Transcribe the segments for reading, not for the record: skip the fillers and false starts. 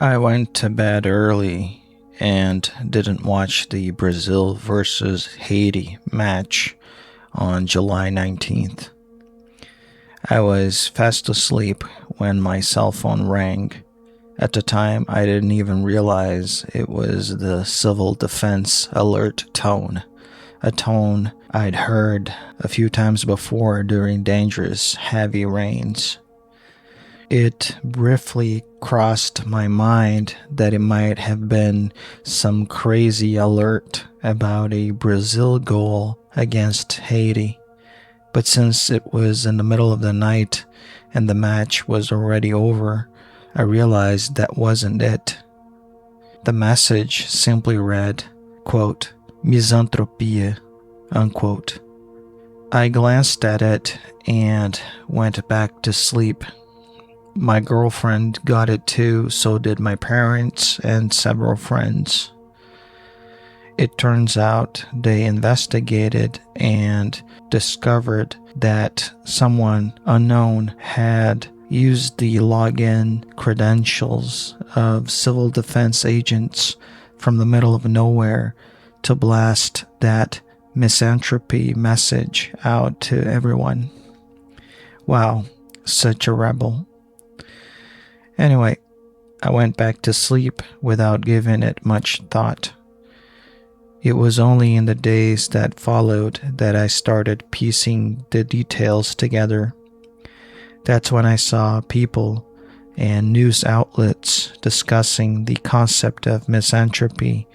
I went to bed early and didn't watch the Brazil versus Haiti match on July 19th. I was fast asleep when my cell phone rang. At the time, I didn't even realize it was the civil defense alert tone, a tone I'd heard a few times before during dangerous, heavy rains. It briefly crossed my mind that it might have been some crazy alert about a Brazil goal against Haiti. But since it was in the middle of the night and the match was already over, I realized that wasn't it. The message simply read, quote, Misanthropy, unquote. I glanced at it and went back to sleep. My girlfriend got it too, so did my parents and several friends. It turns out they investigated and discovered that someone unknown had used the login credentials of civil defense agents from the middle of nowhere to blast that misanthropy message out to everyone. Wow, such a rebel. Anyway, I went back to sleep without giving it much thought. It was only in the days that followed that I started piecing the details together. That's when I saw people and news outlets discussing the concept of misanthropy.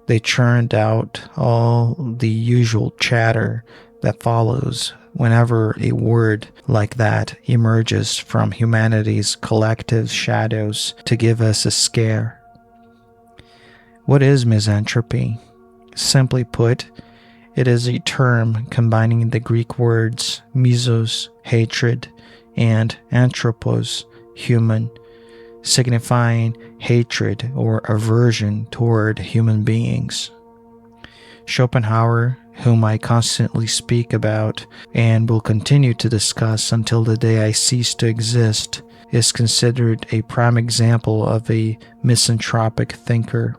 They churned out all the usual chatter that follows whenever a word like that emerges from humanity's collective shadows to give us a scare. What is misanthropy? Simply put, it is a term combining the Greek words misos, hatred, and anthropos, human, signifying hatred or aversion toward human beings. Schopenhauer, whom I constantly speak about and will continue to discuss until the day I cease to exist, is considered a prime example of a misanthropic thinker.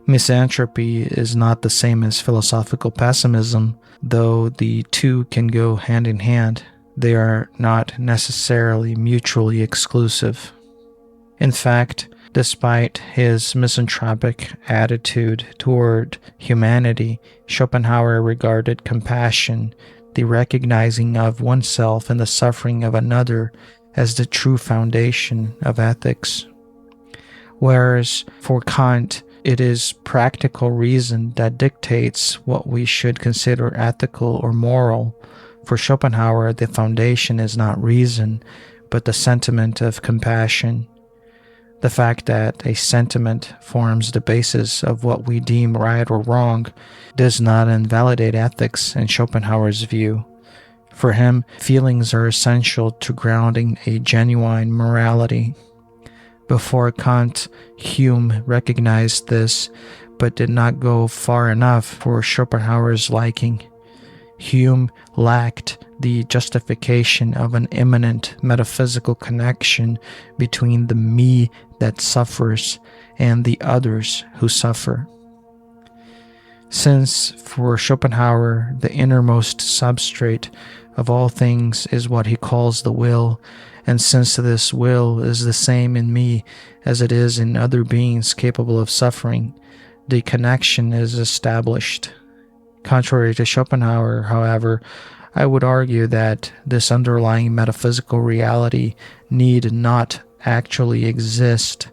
Misanthropy is not the same as philosophical pessimism, though the two can go hand in hand. They are not necessarily mutually exclusive. In fact, despite his misanthropic attitude toward humanity, Schopenhauer regarded compassion, the recognizing of oneself in the suffering of another, as the true foundation of ethics. Whereas for Kant, it is practical reason that dictates what we should consider ethical or moral. For Schopenhauer, the foundation is not reason, but the sentiment of compassion. The fact that a sentiment forms the basis of what we deem right or wrong does not invalidate ethics in Schopenhauer's view. For him, feelings are essential to grounding a genuine morality. Before Kant, Hume recognized this, but did not go far enough for Schopenhauer's liking. Hume lacked the justification of an immanent metaphysical connection between the me that suffers and the others who suffer. Since for Schopenhauer the innermost substrate of all things is what he calls the will, and since this will is the same in me as it is in other beings capable of suffering, the connection is established. Contrary to Schopenhauer, however, I would argue that this underlying metaphysical reality need not actually exist,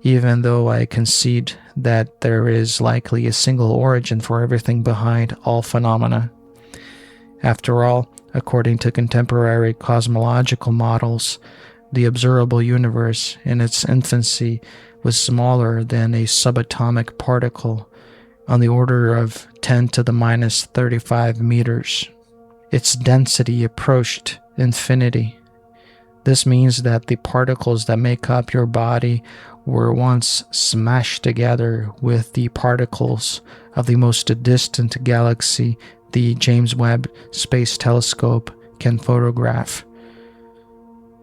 even though I concede that there is likely a single origin for everything behind all phenomena. After all, according to contemporary cosmological models, the observable universe in its infancy was smaller than a subatomic particle, on the order of 10 to the minus 35 meters. Its density approached infinity. This means that the particles that make up your body were once smashed together with the particles of the most distant galaxy the James Webb Space Telescope can photograph.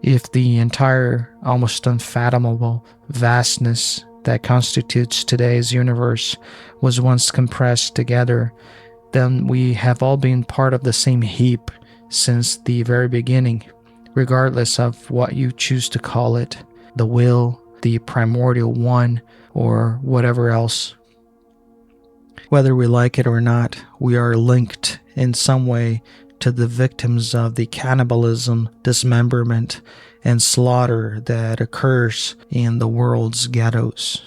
If the entire, almost unfathomable vastness that constitutes today's universe was once compressed together, then we have all been part of the same heap since the very beginning, regardless of what you choose to call it, the will, the primordial one, or whatever else. Whether we like it or not, we are linked in some way to the victims of the cannibalism, dismemberment, and slaughter that occurs in the world's ghettos.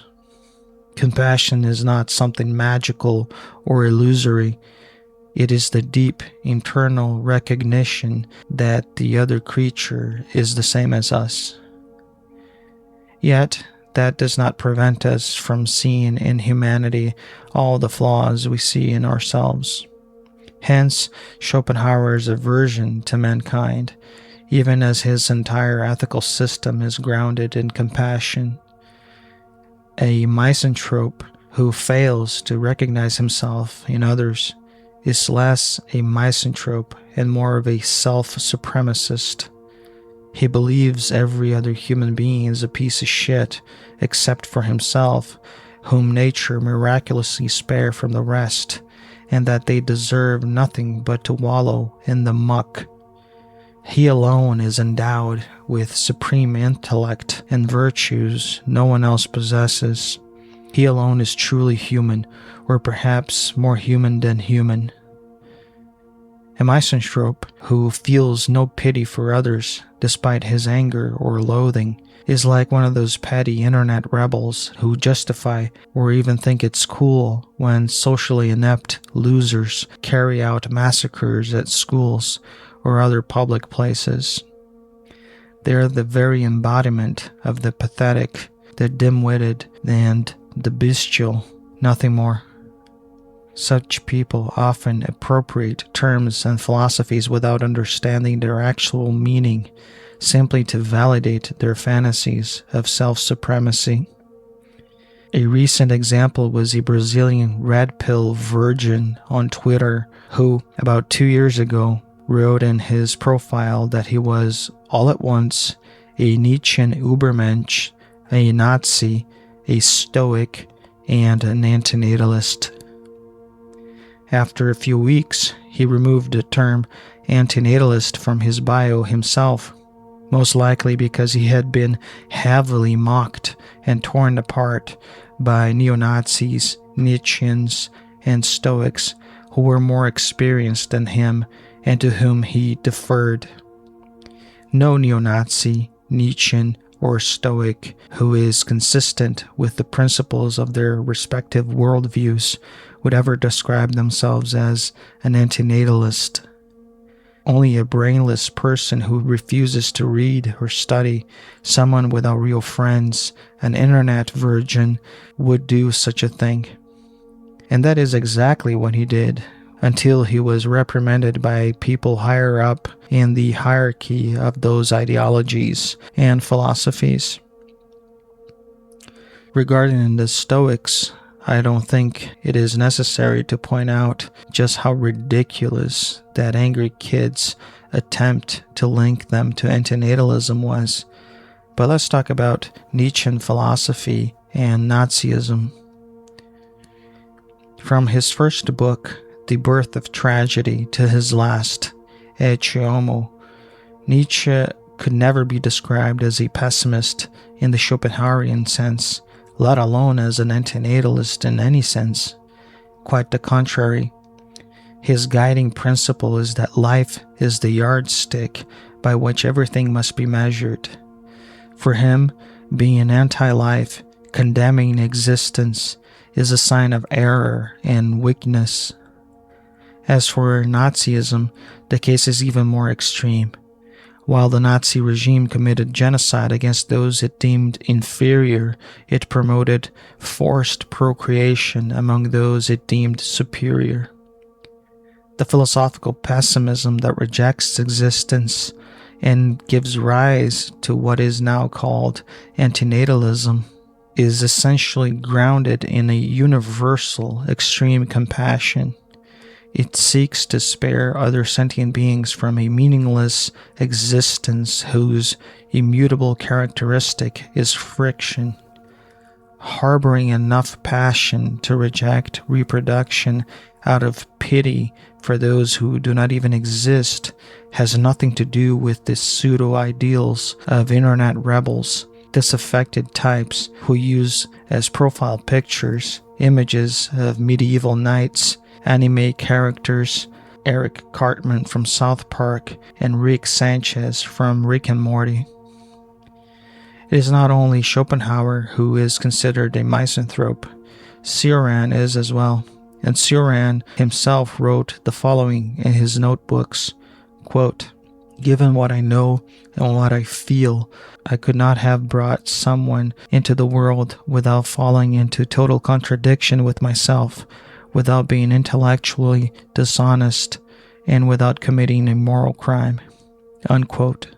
Compassion is not something magical or illusory. It is the deep internal recognition that the other creature is the same as us. Yet, that does not prevent us from seeing in humanity all the flaws we see in ourselves. Hence, Schopenhauer's aversion to mankind, even as his entire ethical system is grounded in compassion. A misanthrope who fails to recognize himself in others is less a misanthrope and more of a self-supremacist. He believes every other human being is a piece of shit except for himself, whom nature miraculously spared from the rest, and that they deserve nothing but to wallow in the muck. He alone is endowed with supreme intellect and virtues no one else possesses. He alone is truly human, or perhaps more human than human. A misanthrope who feels no pity for others, despite his anger or loathing, is like one of those petty internet rebels who justify or even think it's cool when socially inept losers carry out massacres at schools or other public places. They are the very embodiment of the pathetic, the dim-witted, and the bestial, nothing more. Such people often appropriate terms and philosophies without understanding their actual meaning, simply to validate their fantasies of self-supremacy. A recent example was a Brazilian red pill virgin on Twitter who, about 2 years ago, wrote in his profile that he was, all at once, a Nietzschean Übermensch, a Nazi, a Stoic, and an antinatalist. After a few weeks, he removed the term antinatalist from his bio himself, most likely because he had been heavily mocked and torn apart by neo-Nazis, Nietzscheans, and Stoics who were more experienced than him and to whom he deferred. No neo-Nazi, Nietzschean, or Stoic who is consistent with the principles of their respective worldviews would ever describe themselves as an antinatalist. Only a brainless person who refuses to read or study, someone without real friends, an internet virgin, would do such a thing. And that is exactly what he did, until he was reprimanded by people higher up in the hierarchy of those ideologies and philosophies. Regarding the Stoics, I don't think it is necessary to point out just how ridiculous that angry kid's attempt to link them to antinatalism was. But let's talk about Nietzschean philosophy and Nazism. From his first book, The Birth of Tragedy, to his last, Ecce Homo, Nietzsche could never be described as a pessimist in the Schopenhauerian sense, let alone as an antinatalist in any sense. Quite the contrary. His guiding principle is that life is the yardstick by which everything must be measured. For him, being anti-life, condemning existence, is a sign of error and weakness. As for Nazism, the case is even more extreme. While the Nazi regime committed genocide against those it deemed inferior, it promoted forced procreation among those it deemed superior. The philosophical pessimism that rejects existence and gives rise to what is now called antinatalism is essentially grounded in a universal extreme compassion. It seeks to spare other sentient beings from a meaningless existence whose immutable characteristic is friction. Harboring enough passion to reject reproduction out of pity for those who do not even exist has nothing to do with the pseudo-ideals of internet rebels, disaffected types who use as profile pictures images of medieval knights, anime characters, Eric Cartman from South Park, and Rick Sanchez from Rick and Morty. It is not only Schopenhauer who is considered a misanthrope, Cioran is as well, and Cioran himself wrote the following in his notebooks, quote, "Given what I know and what I feel, I could not have brought someone into the world without falling into total contradiction with myself, without being intellectually dishonest, and without committing a moral crime." Unquote.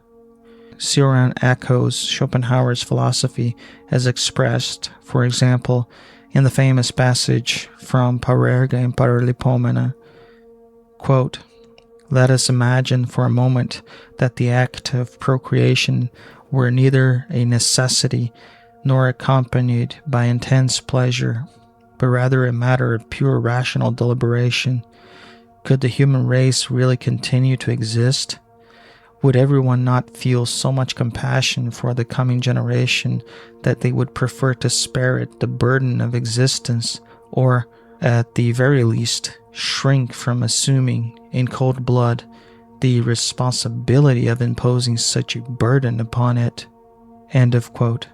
Cioran echoes Schopenhauer's philosophy as expressed, for example, in the famous passage from Parerga and Paralipomena, quote, "Let us imagine for a moment that the act of procreation were neither a necessity nor accompanied by intense pleasure, but rather a matter of pure rational deliberation. Could the human race really continue to exist? Would everyone not feel so much compassion for the coming generation that they would prefer to spare it the burden of existence, or, at the very least, shrink from assuming, in cold blood, the responsibility of imposing such a burden upon it?" End of quote.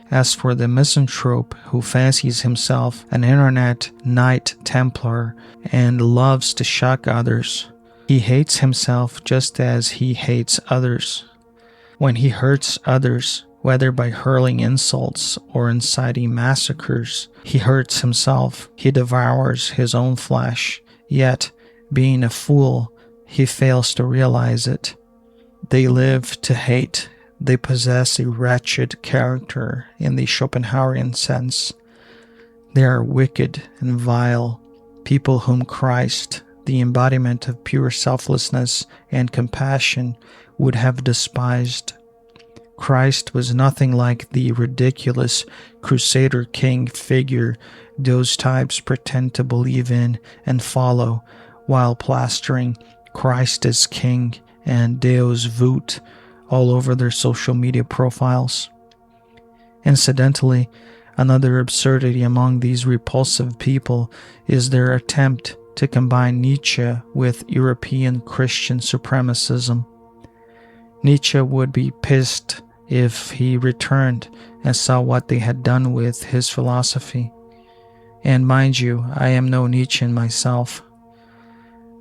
As for the misanthrope who fancies himself an internet Knight Templar and loves to shock others, he hates himself just as he hates others. When he hurts others, whether by hurling insults or inciting massacres, he hurts himself. He devours his own flesh, yet, being a fool, he fails to realize it. They live to hate. They possess a wretched character in the Schopenhauerian sense. They are wicked and vile, people whom Christ, the embodiment of pure selflessness and compassion, would have despised. Christ was nothing like the ridiculous Crusader king figure those types pretend to believe in and follow, while plastering Christ as King and Deus Vult all over their social media profiles. Incidentally, another absurdity among these repulsive people is their attempt to combine Nietzsche with European Christian supremacism. Nietzsche would be pissed if he returned and saw what they had done with his philosophy. And mind you, I am no Nietzschean myself.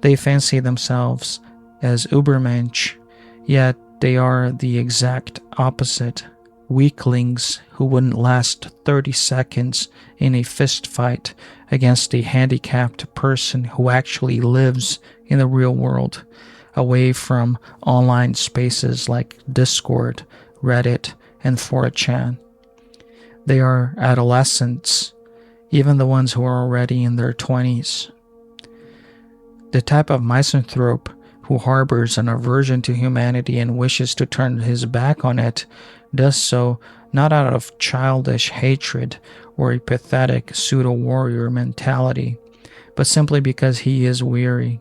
They fancy themselves as Übermensch, yet they are the exact opposite, weaklings who wouldn't last 30 seconds in a fist fight against a handicapped person who actually lives in the real world, away from online spaces like Discord, Reddit, and 4chan. They are adolescents, even the ones who are already in their 20s. The type of misanthrope who harbors an aversion to humanity and wishes to turn his back on it does so not out of childish hatred or a pathetic pseudo-warrior mentality, but simply because he is weary.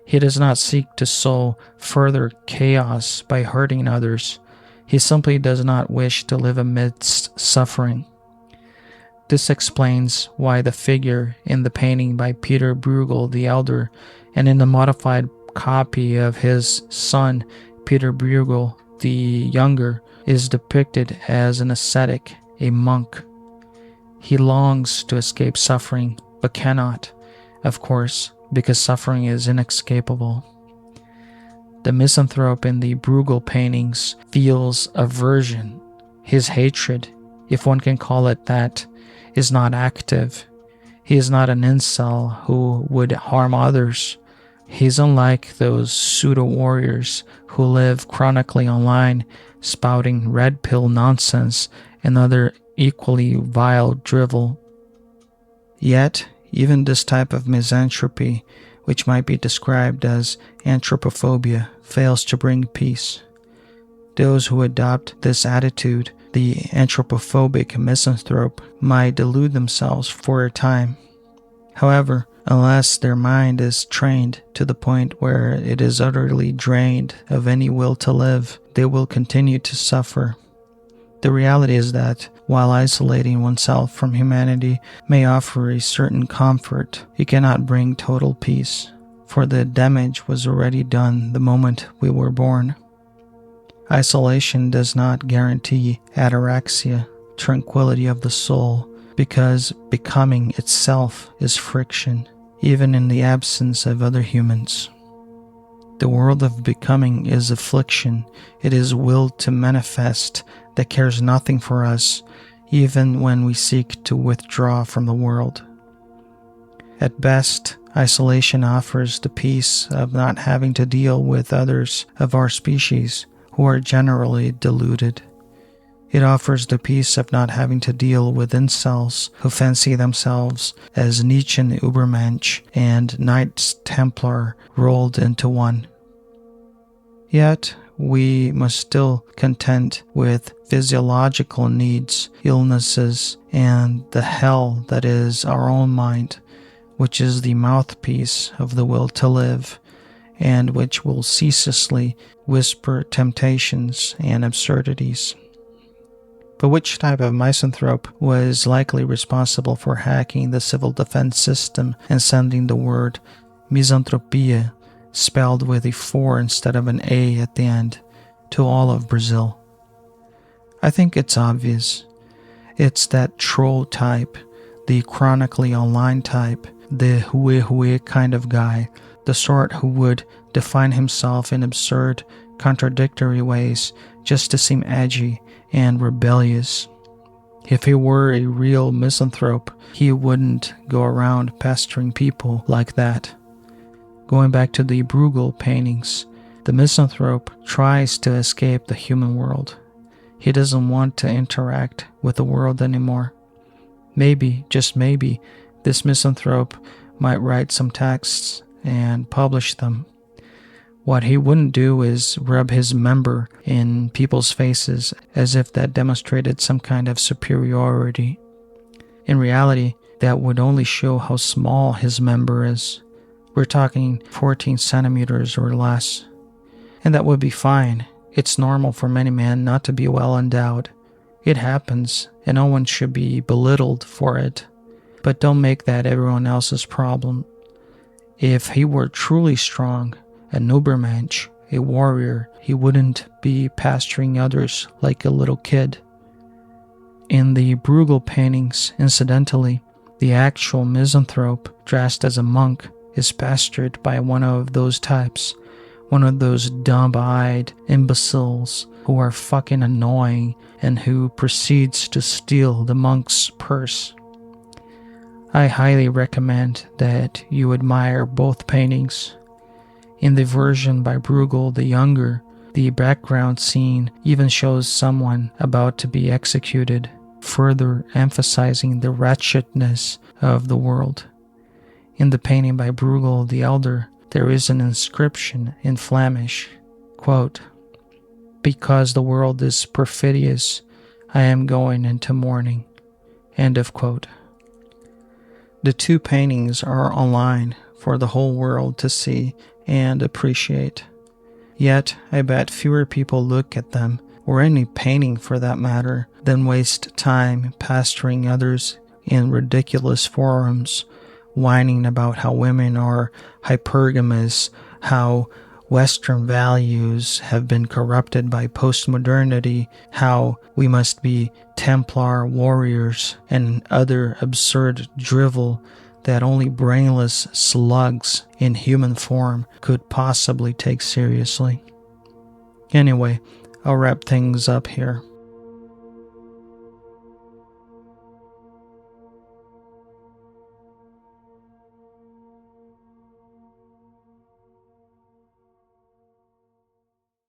He does not seek to sow further chaos by hurting others. He simply does not wish to live amidst suffering. This explains why the figure in the painting by Peter Bruegel the Elder and in the modified copy of his son, Peter Bruegel the Younger, is depicted as an ascetic, a monk. He longs to escape suffering, but cannot, of course, because suffering is inescapable. The misanthrope in the Bruegel paintings feels aversion. His hatred, if one can call it that, is not active. He is not an incel who would harm others. He's unlike those pseudo-warriors who live chronically online, spouting red pill nonsense and other equally vile drivel. Yet, even this type of misanthropy, which might be described as anthropophobia, fails to bring peace. Those who adopt this attitude, the anthropophobic misanthrope, might delude themselves for a time. However, unless their mind is trained to the point where it is utterly drained of any will to live, they will continue to suffer. The reality is that, while isolating oneself from humanity may offer a certain comfort, it cannot bring total peace, for the damage was already done the moment we were born. Isolation does not guarantee ataraxia, tranquility of the soul, because becoming itself is friction, even in the absence of other humans. The world of becoming is affliction. It is willed to manifest that cares nothing for us, even when we seek to withdraw from the world. At best, isolation offers the peace of not having to deal with others of our species who are generally deluded. It offers the peace of not having to deal with incels who fancy themselves as Nietzschean Übermensch and Knights Templar rolled into one. Yet, we must still contend with physiological needs, illnesses, and the hell that is our own mind, which is the mouthpiece of the will to live, and which will ceaselessly whisper temptations and absurdities. But which type of misanthrope was likely responsible for hacking the civil defense system and sending the word Misanthropy, spelled with a 4 instead of an A at the end, to all of Brazil? I think it's obvious. It's that troll type, the chronically online type, the hue kind of guy, the sort who would define himself in absurd, contradictory ways just to seem edgy and rebellious. If he were a real misanthrope, he wouldn't go around pestering people like that. Going back to the Bruegel paintings, the misanthrope tries to escape the human world. He doesn't want to interact with the world anymore. Maybe, just maybe, this misanthrope might write some texts and publish them. What he wouldn't do is rub his member in people's faces as if that demonstrated some kind of superiority. In reality, that would only show how small his member is. We're talking 14 centimeters or less. And that would be fine. It's normal for many men not to be well endowed. It happens, and no one should be belittled for it. But don't make that everyone else's problem. If he were truly strong, an Übermensch, a warrior, he wouldn't be pasturing others like a little kid. In the Bruegel paintings, incidentally, the actual misanthrope, dressed as a monk, is pastured by one of those types, one of those dumb-eyed imbeciles who are fucking annoying and who proceeds to steal the monk's purse. I highly recommend that you admire both paintings. In the version by Bruegel the Younger, the background scene even shows someone about to be executed, further emphasizing the wretchedness of the world. In the painting by Bruegel the Elder, there is an inscription in Flemish, quote, "Because the world is perfidious, I am going into mourning," end of quote. The two paintings are online for the whole world to see and appreciate. Yet, I bet fewer people look at them, or any painting for that matter, than waste time pestering others in ridiculous forums, whining about how women are hypergamous, how Western values have been corrupted by postmodernity, how we must be Templar warriors, and other absurd drivel that only brainless slugs in human form could possibly take seriously. Anyway, I'll wrap things up here.